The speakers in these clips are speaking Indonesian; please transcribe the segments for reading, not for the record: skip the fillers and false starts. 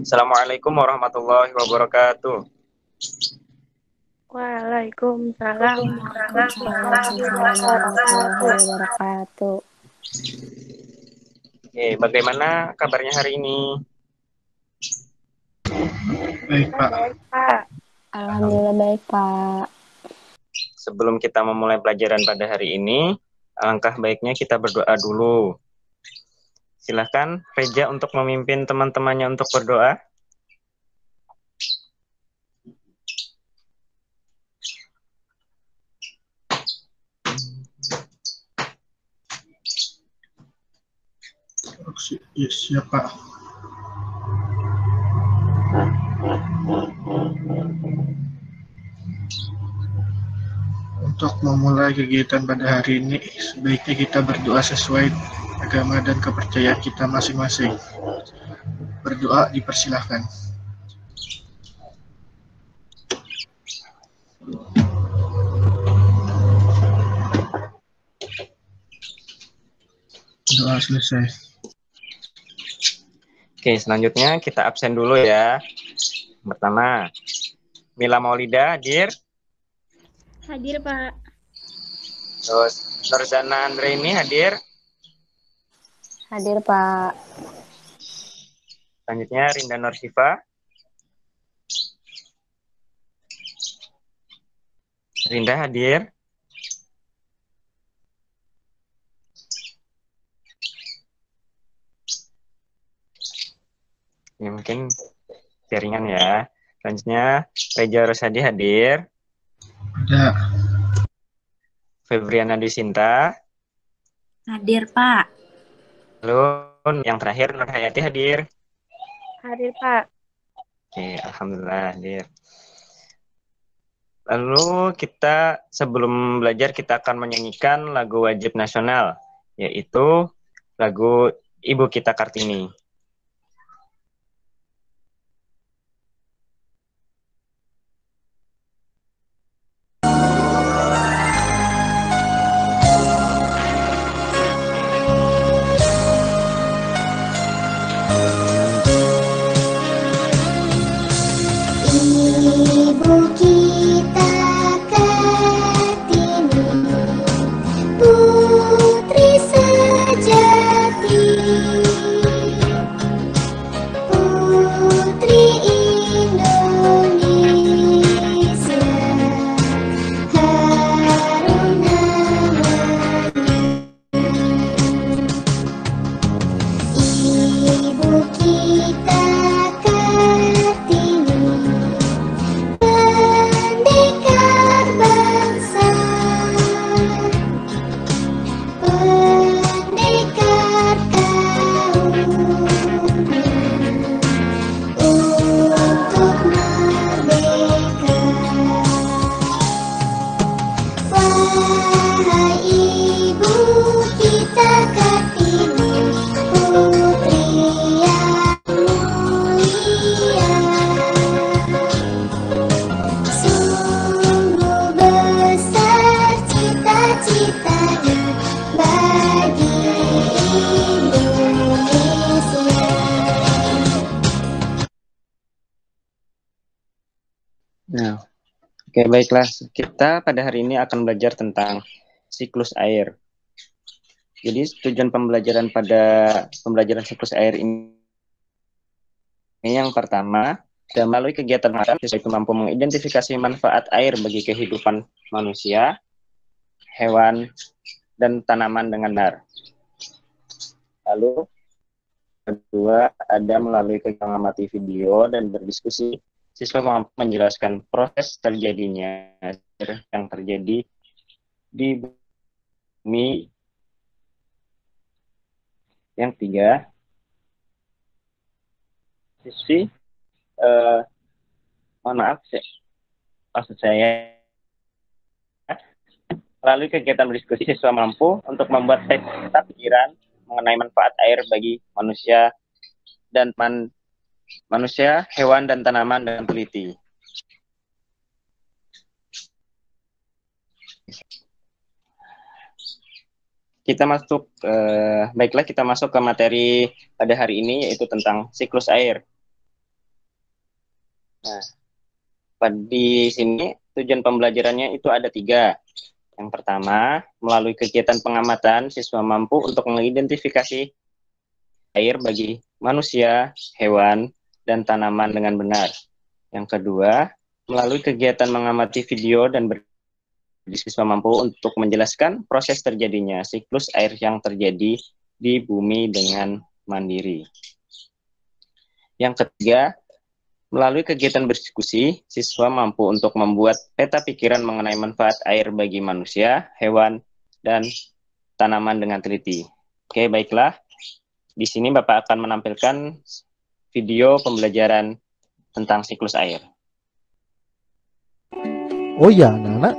Assalamualaikum warahmatullahi wabarakatuh. Waalaikumsalam warahmatullahi Waalaikumsalam wabarakatuh. warahmatullahi wabarakatuh. Oke, bagaimana kabarnya hari ini? Baik, Pak. Baik, Pak. Alhamdulillah baik, Pak. Sebelum kita memulai pelajaran pada hari ini, alangkah baiknya kita berdoa dulu. Silahkan Reja untuk memimpin teman-temannya untuk berdoa. Yes, siap, Pak. Untuk memulai kegiatan pada hari ini, sebaiknya kita berdoa sesuai agama dan kepercayaan kita masing-masing. Berdoa dipersilahkan. Doa selesai. Oke, selanjutnya kita absen dulu ya. Pertama, Mila Maulida hadir. Hadir, Pak. Terus Norzana Andreini hadir. Hadir, Pak. Selanjutnya Rinda Norsifa. Rinda hadir. Ini mungkin jaringan ya. Selanjutnya Reja Rosadi hadir. Ada. Febriana Disinta. Hadir, Pak. Lalu yang terakhir Nur Hayati hadir. Hadir, Pak. Oke, alhamdulillah hadir. Lalu kita sebelum belajar kita akan menyanyikan lagu wajib nasional, yaitu lagu Ibu Kita Kartini. Ibu kita Kartini, putri sejati, putri Indonesia, harum namanya. Ibu kita Kartini, pendekar bangsa, pendekar kaumnya untuk merdeka. Wahai Ibu kita Kartini, putri yang mulia, sungguh besar cita-citanya bagi Indonesia. Nah, oke baiklah. Kita pada hari ini akan belajar tentang siklus air. Jadi tujuan pembelajaran pada pembelajaran siklus air ini yang pertama, dan melalui kegiatan makan, siswa itu mampu mengidentifikasi manfaat air bagi kehidupan manusia, hewan, dan tanaman dengan benar. Lalu, kedua, ada melalui kegiatan mengamati video dan berdiskusi, siswa mampu menjelaskan proses terjadinya air yang terjadi di bumi. Yang tiga, siswi mohon maaf, maksud saya melalui kegiatan berdiskusi siswa mampu untuk membuat peta pikiran mengenai manfaat air bagi manusia dan manusia, hewan dan tanaman dengan teliti. kita masuk baiklah kita masuk ke materi pada hari ini, yaitu tentang siklus air. Nah, di sini tujuan pembelajarannya itu ada 3. Yang pertama, melalui kegiatan pengamatan, siswa mampu untuk mengidentifikasi air bagi manusia, hewan, dan tanaman dengan benar. Yang kedua, melalui kegiatan mengamati video dan siswa mampu untuk menjelaskan proses terjadinya siklus air yang terjadi di bumi dengan mandiri. Yang ketiga, melalui kegiatan berdiskusi, siswa mampu untuk membuat peta pikiran mengenai manfaat air bagi manusia, hewan, dan tanaman dengan teliti. Oke, baiklah. Di sini Bapak akan menampilkan video pembelajaran tentang siklus air. Oh ya anak-anak,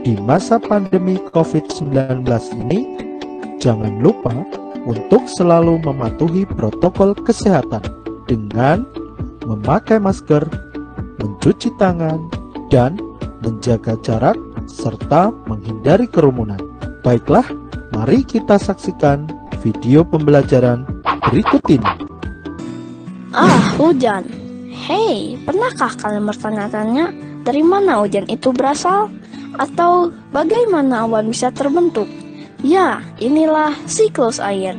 di masa pandemi COVID-19 ini, jangan lupa untuk selalu mematuhi protokol kesehatan dengan memakai masker, mencuci tangan, dan menjaga jarak, serta menghindari kerumunan. Baiklah, mari kita saksikan video pembelajaran berikut ini. Hujan. Hei, pernahkah kalian bertanya-tanya dari mana hujan itu berasal? Atau bagaimana awan bisa terbentuk? Ya, inilah siklus air.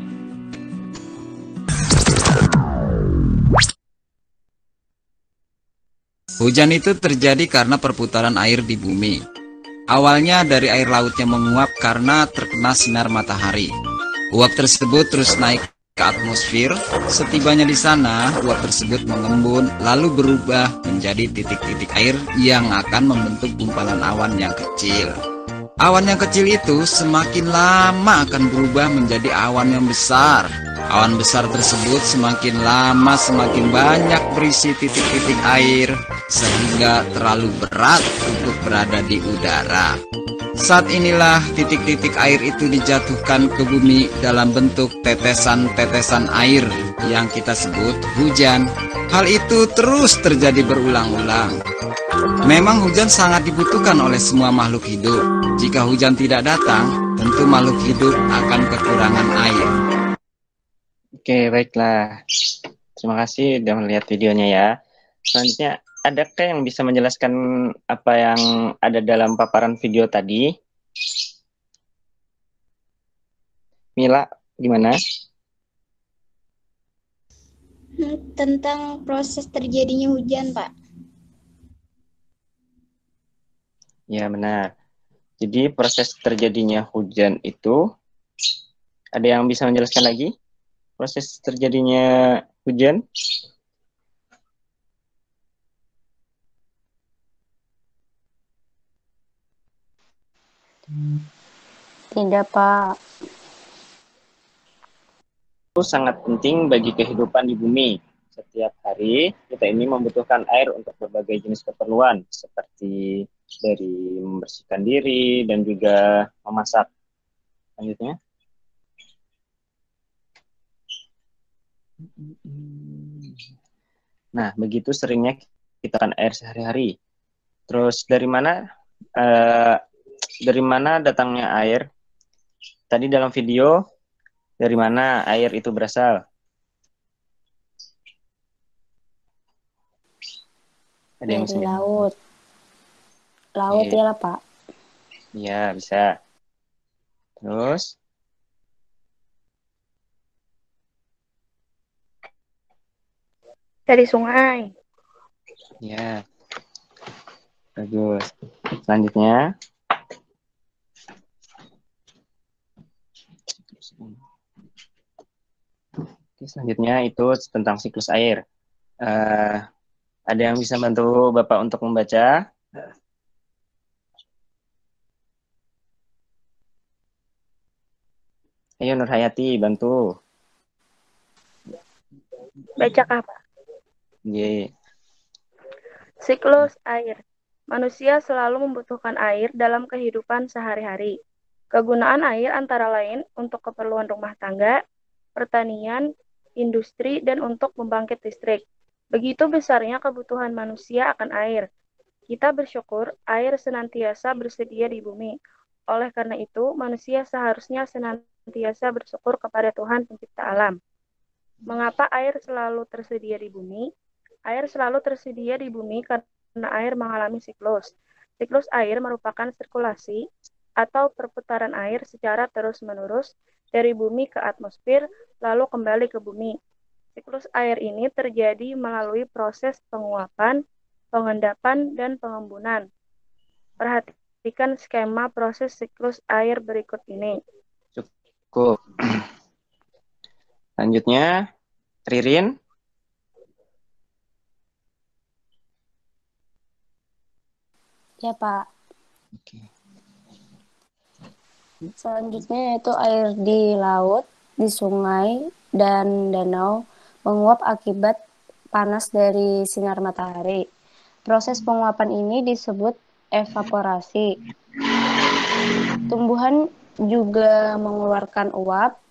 Hujan itu terjadi karena perputaran air di bumi. Awalnya dari air lautnya menguap karena terkena sinar matahari. Uap tersebut terus naik ke atmosfer. Setibanya di sana, uap tersebut mengembun lalu berubah menjadi titik-titik air yang akan membentuk gumpalan awan yang kecil. Awan yang kecil itu semakin lama akan berubah menjadi awan yang besar. Awan besar tersebut semakin lama semakin banyak berisi titik-titik air sehingga terlalu berat untuk berada di udara. Saat inilah titik-titik air itu dijatuhkan ke bumi dalam bentuk tetesan-tetesan air yang kita sebut hujan. Hal itu terus terjadi berulang-ulang. Memang hujan sangat dibutuhkan oleh semua makhluk hidup. Jika hujan tidak datang, tentu makhluk hidup akan kekurangan air. Oke, baiklah. Terima kasih sudah melihat videonya ya. Selanjutnya, adakah yang bisa menjelaskan apa yang ada dalam paparan video tadi? Mila, gimana? Tentang proses terjadinya hujan, Pak. Ya, benar. Jadi proses terjadinya hujan itu, ada yang bisa menjelaskan lagi? Proses terjadinya hujan? Tidak, Pak. Itu sangat penting bagi kehidupan di bumi. Setiap hari kita ini membutuhkan air untuk berbagai jenis keperluan, seperti dari membersihkan diri dan juga memasak. Selanjutnya. Nah, begitu seringnya kita kan air sehari-hari. Terus dari mana datangnya air? Tadi dalam video, dari mana air itu berasal? Ada yang Dari bisa? laut. Laut Oke. ya lah, Pak. Iya, bisa. Terus? Dari sungai. Ya, bagus. Selanjutnya. Oke, selanjutnya itu tentang siklus air. Ada yang bisa bantu Bapak untuk membaca? Ayo Nur Hayati, bantu. Baca Pak. Ye. Siklus air. Manusia selalu membutuhkan air dalam kehidupan sehari-hari. Kegunaan air antara lain untuk keperluan rumah tangga, pertanian, industri, dan untuk membangkit listrik. Begitu besarnya kebutuhan manusia akan air. Kita bersyukur air senantiasa bersedia di bumi Oleh karena itu, manusia seharusnya senantiasa bersyukur kepada Tuhan Pencipta alam. Mengapa air selalu tersedia di bumi? Air selalu tersedia di bumi karena air mengalami siklus. Siklus air merupakan sirkulasi atau perputaran air secara terus-menerus dari bumi ke atmosfer, lalu kembali ke bumi. Siklus air ini terjadi melalui proses penguapan, pengendapan, dan pengembunan. Perhatikan skema proses siklus air berikut ini. Cukup. Selanjutnya, Ririn. Ya, Pak. Oke. Selanjutnya yaitu air di laut, di sungai, dan danau menguap akibat panas dari sinar matahari. Proses penguapan ini disebut evaporasi. Tumbuhan juga mengeluarkan uap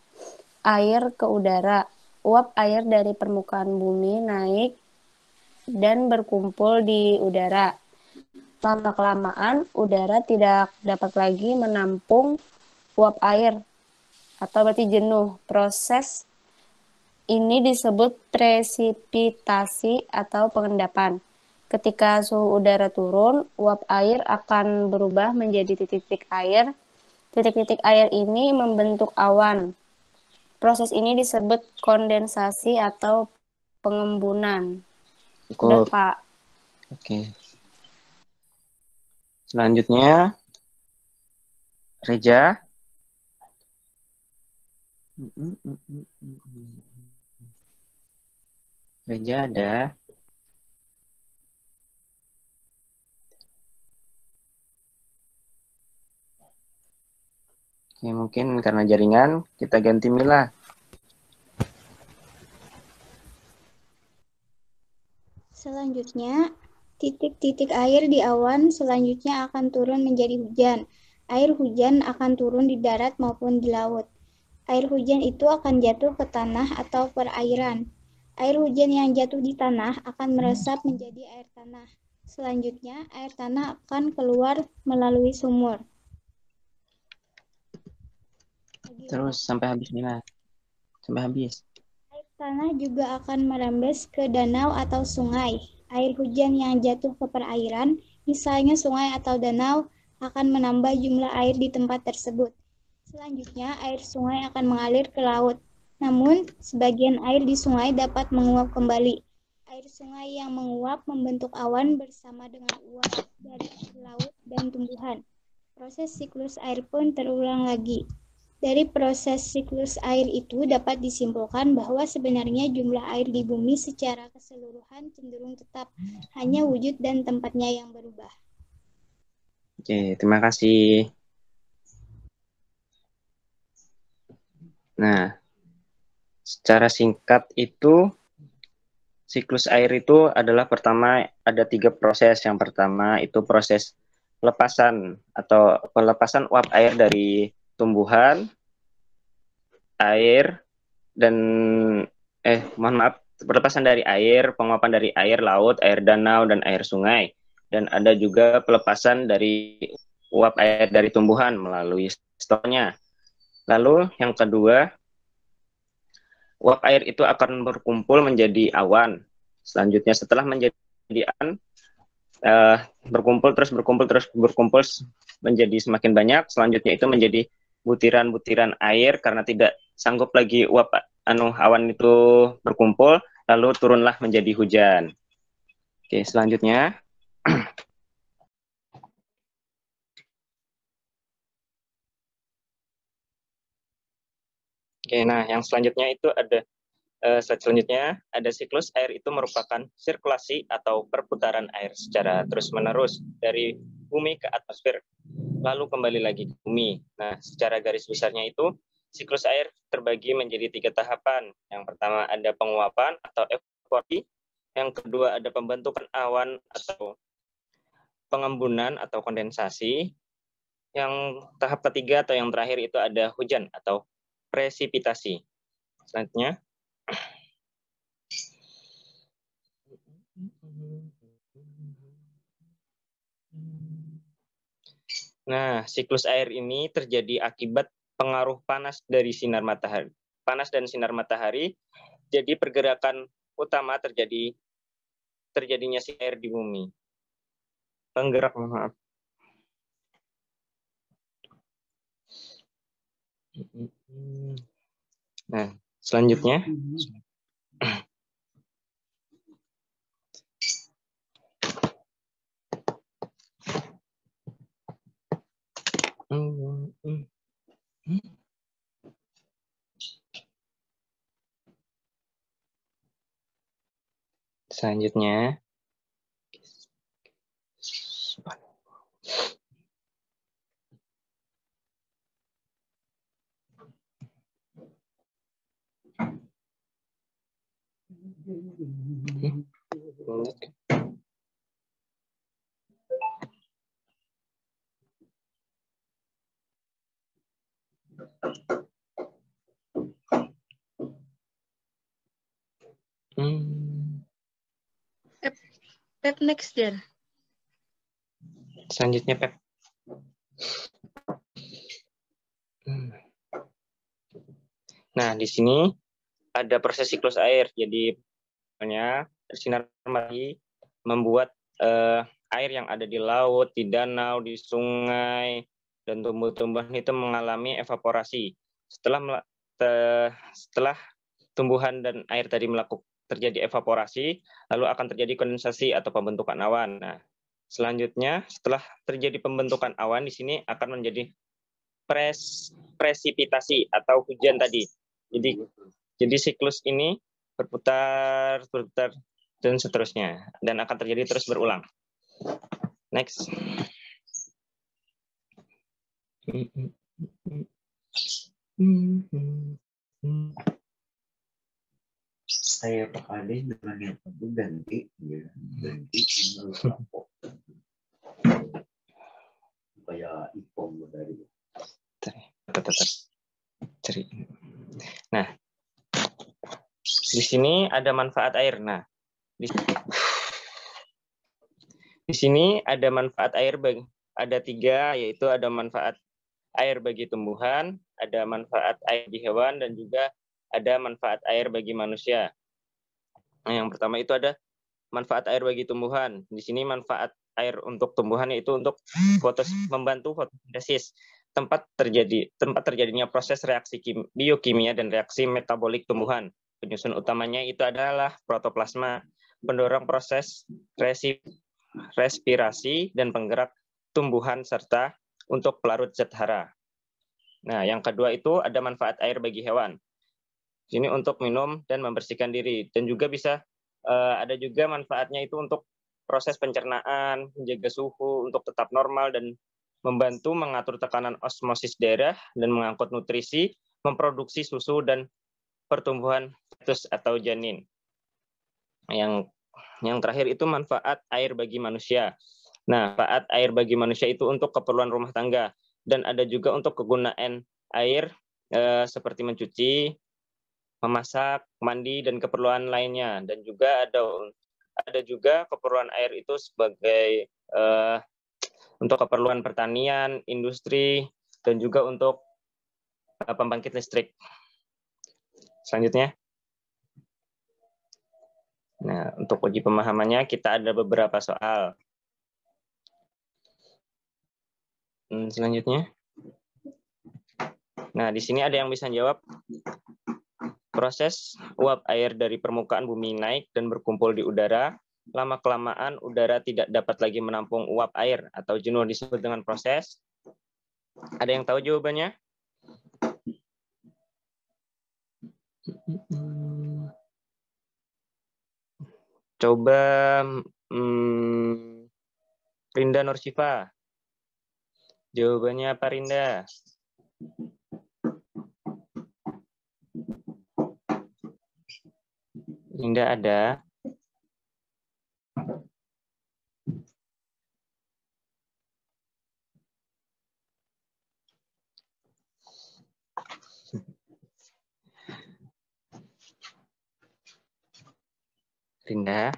air ke udara. Uap air dari permukaan bumi naik dan berkumpul di udara. Lama-kelamaan, udara tidak dapat lagi menampung uap air atau berarti jenuh. Proses ini disebut presipitasi atau pengendapan. Ketika suhu udara turun, uap air akan berubah menjadi titik-titik air. Titik-titik air ini membentuk awan. Proses ini disebut kondensasi atau pengembunan. Udah, Cukup. Pak. Oke. Selanjutnya, Reja. Reja ada. Oke, mungkin karena jaringan, kita ganti Mila. Selanjutnya, titik-titik air di awan selanjutnya akan turun menjadi hujan. Air hujan akan turun di darat maupun di laut. Air hujan itu akan jatuh ke tanah atau perairan. Air hujan yang jatuh di tanah akan meresap menjadi air tanah. Selanjutnya, air tanah akan keluar melalui sumur. Terus sampai habis Mila. Sampai habis. Air tanah juga akan merembes ke danau atau sungai. Air hujan yang jatuh ke perairan, misalnya sungai atau danau, akan menambah jumlah air di tempat tersebut. Selanjutnya, air sungai akan mengalir ke laut. Namun, sebagian air di sungai dapat menguap kembali. Air sungai yang menguap membentuk awan bersama dengan uap dari air laut dan tumbuhan. Proses siklus air pun terulang lagi. Dari proses siklus air itu dapat disimpulkan bahwa sebenarnya jumlah air di bumi secara keseluruhan cenderung tetap, hanya wujud dan tempatnya yang berubah. Oke, terima kasih. Nah, secara singkat itu, siklus air itu adalah pertama ada 3 proses. Yang pertama itu proses pelepasan atau pelepasan uap air dari tumbuhan, air, dan mohon maaf, pelepasan dari air, penguapan dari air laut, air danau, dan air sungai. Dan ada juga pelepasan dari uap air dari tumbuhan melalui stornya. Lalu yang kedua, uap air itu akan berkumpul menjadi awan. Selanjutnya setelah menjadi awan, berkumpul menjadi semakin banyak. Selanjutnya itu menjadi butiran-butiran air karena tidak sanggup lagi uap awan itu berkumpul, lalu turunlah menjadi hujan. Oke, selanjutnya. Oke, nah yang selanjutnya itu ada slide selanjutnya ada siklus air itu merupakan sirkulasi atau perputaran air secara terus-menerus dari bumi ke atmosfer, lalu kembali lagi ke bumi. Nah, secara garis besarnya itu siklus air terbagi menjadi 3 tahapan. Yang pertama ada penguapan atau evaporasi, yang kedua ada pembentukan awan atau pengembunan atau kondensasi, yang tahap ketiga atau yang terakhir itu ada hujan atau presipitasi. Selanjutnya. Nah, siklus air ini terjadi akibat pengaruh panas dari sinar matahari. Panas dan sinar matahari, jadi pergerakan utama terjadinya si air di bumi. Penggerak, maaf. Nah, selanjutnya. Selanjutnya. Pep next then. Selanjutnya, Pep. Nah, di sini ada proses siklus air. Jadi, sinar matahari membuat air yang ada di laut, di danau, di sungai, dan tumbuh-tumbuhan itu mengalami evaporasi. Setelah tumbuhan dan air tadi terjadi evaporasi, lalu akan terjadi kondensasi atau pembentukan awan. Nah, selanjutnya setelah terjadi pembentukan awan di sini akan menjadi presipitasi atau hujan tadi. Jadi siklus ini berputar dan seterusnya, dan akan terjadi terus berulang. Next. Saya pakai dengan yang itu ganti kayak ipom dari. Nah, di sini ada manfaat air. Nah, di sini ada manfaat air ada 3, yaitu ada manfaat air bagi tumbuhan, ada manfaat air bagi hewan, dan juga ada manfaat air bagi manusia. Nah, yang pertama itu ada manfaat air bagi tumbuhan. Di sini manfaat air untuk tumbuhan yaitu untuk membantu fotosintesis, tempat terjadinya proses reaksi biokimia dan reaksi metabolik tumbuhan. Penyusun utamanya itu adalah protoplasma, pendorong proses respirasi dan penggerak tumbuhan, serta untuk pelarut zat hara. Nah, yang kedua itu ada manfaat air bagi hewan. Ini untuk minum dan membersihkan diri, dan juga bisa ada juga manfaatnya itu untuk proses pencernaan, menjaga suhu untuk tetap normal, dan membantu mengatur tekanan osmosis darah dan mengangkut nutrisi, memproduksi susu dan pertumbuhan fetus atau janin. Yang terakhir itu manfaat air bagi manusia. Nah, manfaat air bagi manusia itu untuk keperluan rumah tangga, dan ada juga untuk kegunaan air seperti mencuci, memasak, mandi, dan keperluan lainnya. Dan juga ada juga keperluan air itu sebagai untuk keperluan pertanian, industri, dan juga untuk pembangkit listrik. Selanjutnya. Nah, untuk uji pemahamannya kita ada beberapa soal. Selanjutnya. Nah, di sini ada yang bisa jawab. Proses uap air dari permukaan bumi naik dan berkumpul di udara. Lama-kelamaan udara tidak dapat lagi menampung uap air atau jenuh disebut dengan proses. Ada yang tahu jawabannya? Coba Rinda Nursifa. Jawabannya apa, Rinda? Rinda ada? Rinda?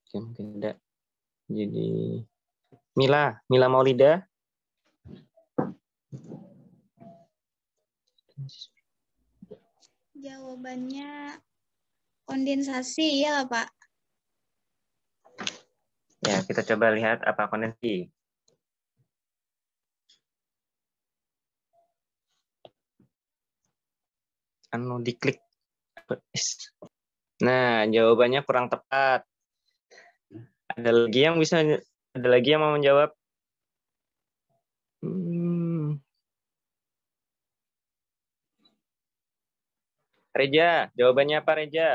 Oke, mungkin tidak. Jadi Mila Maulida. Jawabannya kondensasi ya Pak. Ya, kita coba lihat apa kondensi. Diklik. Nah, jawabannya kurang tepat. Ada lagi yang mau menjawab? Reja, jawabannya apa Reja?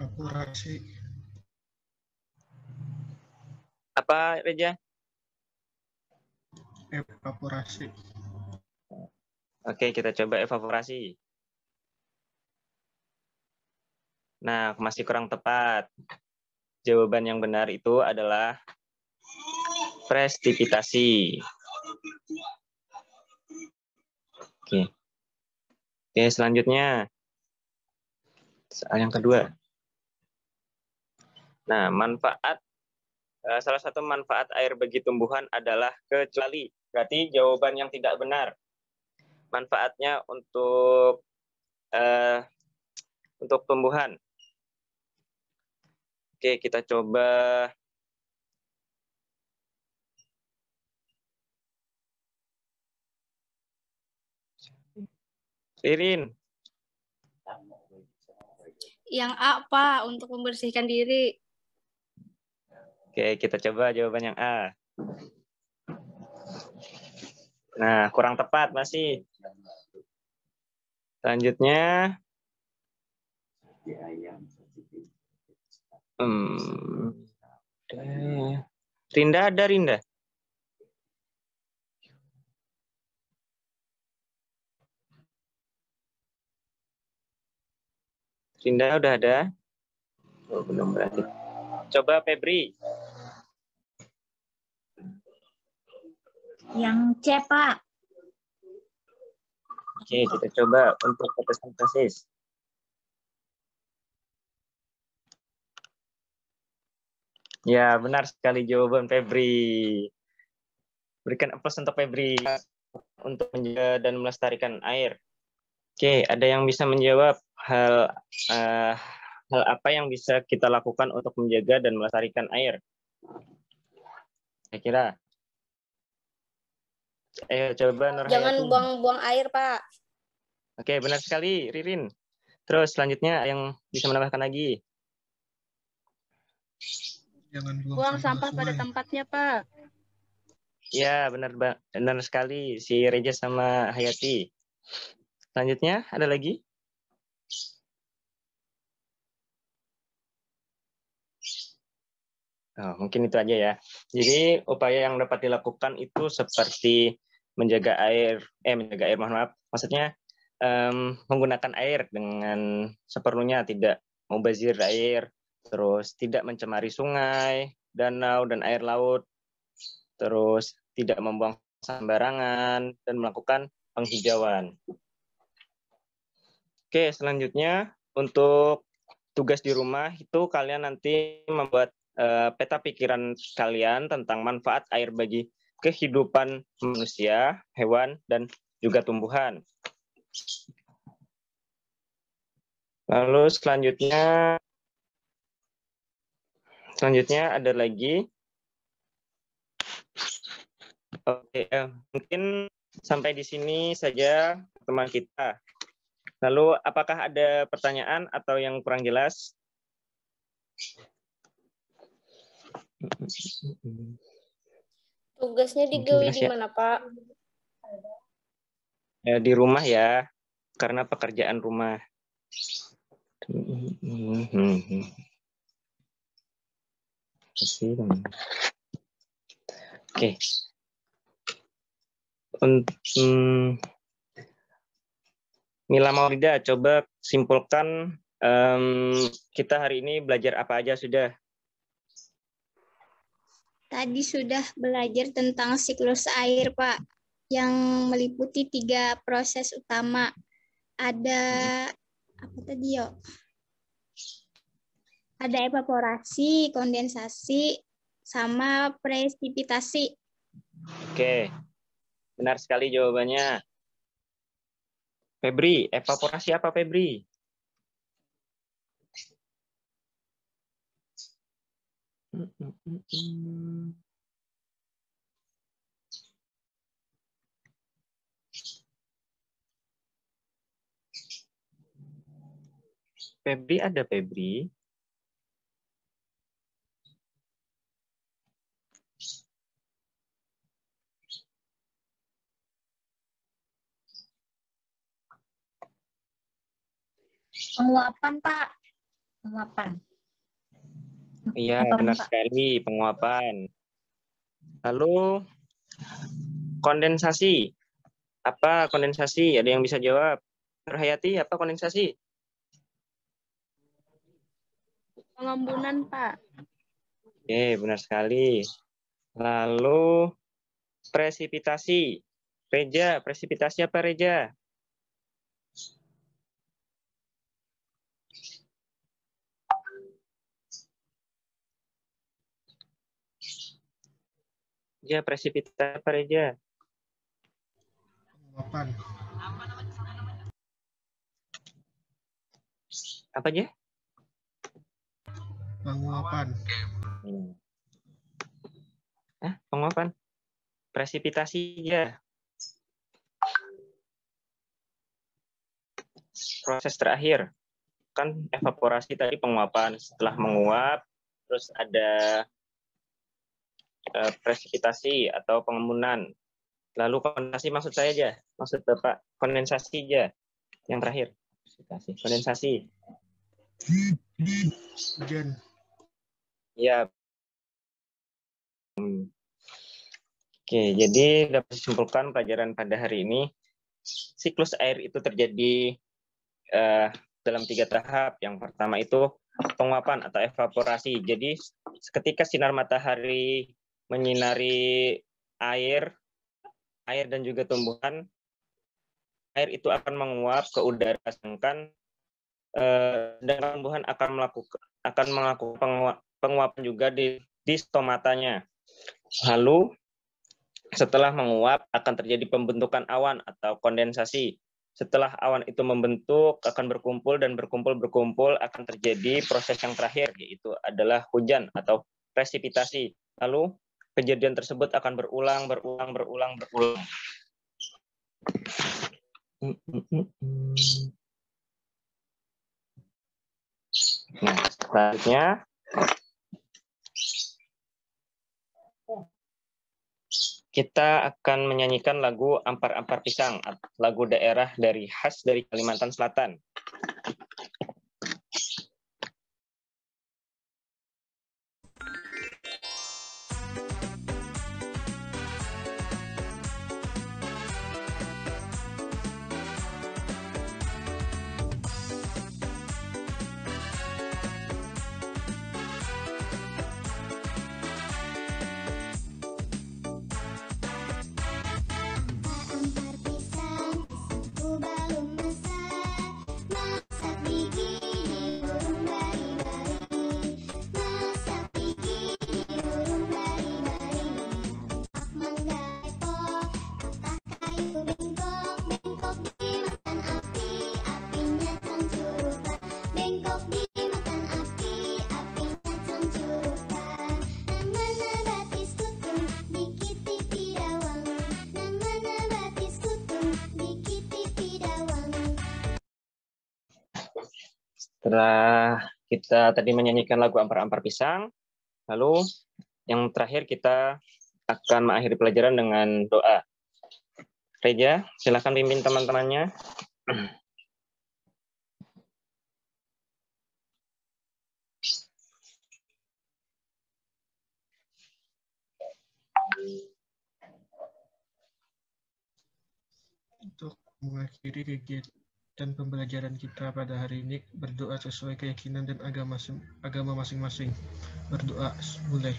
Evaporasi. Apa Reja? Evaporasi. Oke, kita coba evaporasi. Nah, masih kurang tepat. Jawaban yang benar itu adalah presipitasi. Oke, selanjutnya. Soal yang kedua. Nah, salah satu manfaat air bagi tumbuhan adalah kecuali. Berarti jawaban yang tidak benar. Manfaatnya untuk tumbuhan. Oke, kita coba. Ririn. Yang A, Pak, untuk membersihkan diri. Oke, kita coba jawaban yang A. Nah, kurang tepat masih. Selanjutnya. Rinda ada, Rinda? Rinda udah ada? Oh, belum berarti. Coba Febri. Yang C Pak. Oke, kita coba untuk fotosintesis. Ya, benar sekali jawaban Febri. Berikan aplaus untuk Febri untuk menjaga dan melestarikan air. Oke, ada yang bisa menjawab hal apa yang bisa kita lakukan untuk menjaga dan melestarikan air? Saya kira. Ayo coba Nur Jangan Hayati. buang-buang air, Pak. Oke, benar sekali Ririn. Terus selanjutnya yang bisa menambahkan lagi? Jangan Buang sampah pada tempatnya, Pak. Ya, benar sekali si Reja sama Hayati. Selanjutnya ada lagi? Oh, mungkin itu aja ya. Jadi upaya yang dapat dilakukan itu seperti menjaga air, mohon maaf. Maksudnya menggunakan air dengan seperlunya, tidak mubazir air, terus tidak mencemari sungai, danau, dan air laut, terus tidak membuang sembarangan, dan melakukan penghijauan. Oke, selanjutnya untuk tugas di rumah itu kalian nanti membuat peta pikiran kalian tentang manfaat air bagi kehidupan manusia, hewan, dan juga tumbuhan. Lalu selanjutnya ada lagi. Oke, mungkin sampai di sini saja teman kita. Lalu apakah ada pertanyaan atau yang kurang jelas? Tugasnya digawe di mana, Pak? Di rumah ya, karena pekerjaan rumah. Oke. Mila Maulida, coba simpulkan kita hari ini belajar apa aja sudah? Tadi sudah belajar tentang siklus air, Pak, yang meliputi 3 proses utama. Ada apa tadi, yo? Ada evaporasi, kondensasi, sama presipitasi. Oke, benar sekali jawabannya. Febri, evaporasi apa Febri? Febri ada Febri? Penguapan, Pak. Penguapan. Iya, benar sekali, penguapan. Lalu kondensasi. Apa kondensasi? Ada yang bisa jawab? Nurhayati, apa kondensasi? Pengembunan, Pak. Oke, benar sekali. Lalu presipitasi. Reja, presipitasi apa Reja? Ya, presipitasi apa Reja? Penguapan. Apa aja? Penguapan. Penguapan. Presipitasi ya. Proses terakhir. Kan evaporasi tadi penguapan. Setelah menguap, terus ada presipitasi atau pengembunan. Lalu kondensasi maksud saya aja. Maksud Bapak kondensasi aja. Yang terakhir. Kondensasi. Hujan. Ya. Oke, jadi dapat disimpulkan pelajaran pada hari ini, siklus air itu terjadi dalam 3 tahap. Yang pertama itu penguapan atau evaporasi. Jadi ketika sinar matahari menyinari air dan juga tumbuhan, air itu akan menguap ke udara, sedangkan dan tumbuhan akan melakukan penguapan juga di stomatanya. Lalu setelah menguap akan terjadi pembentukan awan atau kondensasi. Setelah awan itu membentuk akan berkumpul akan terjadi proses yang terakhir, yaitu adalah hujan atau presipitasi. Lalu kejadian tersebut akan berulang. Nah, selanjutnya kita akan menyanyikan lagu Ampar-Ampar Pisang, lagu daerah khas dari Kalimantan Selatan. Setelah kita tadi menyanyikan lagu Ampar-Ampar Pisang, lalu yang terakhir kita akan mengakhiri pelajaran dengan doa. Reja, silakan pimpin teman-temannya. Untuk mengakhiri kegiatan pembelajaran kita pada hari ini, berdoa sesuai keyakinan dan agama masing-masing. Berdoa, mulai.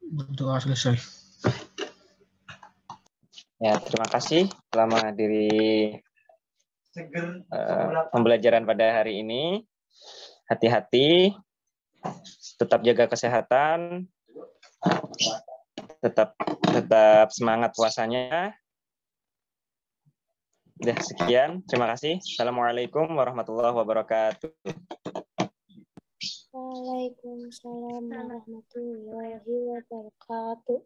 Berdoa selesai. Ya, terima kasih telah menghadiri pembelajaran pada hari ini. Hati-hati, tetap jaga kesehatan, tetap semangat puasanya. Udah sekian, terima kasih. Assalamualaikum warahmatullahi wabarakatuh. Waalaikumsalam warahmatullahi wabarakatuh.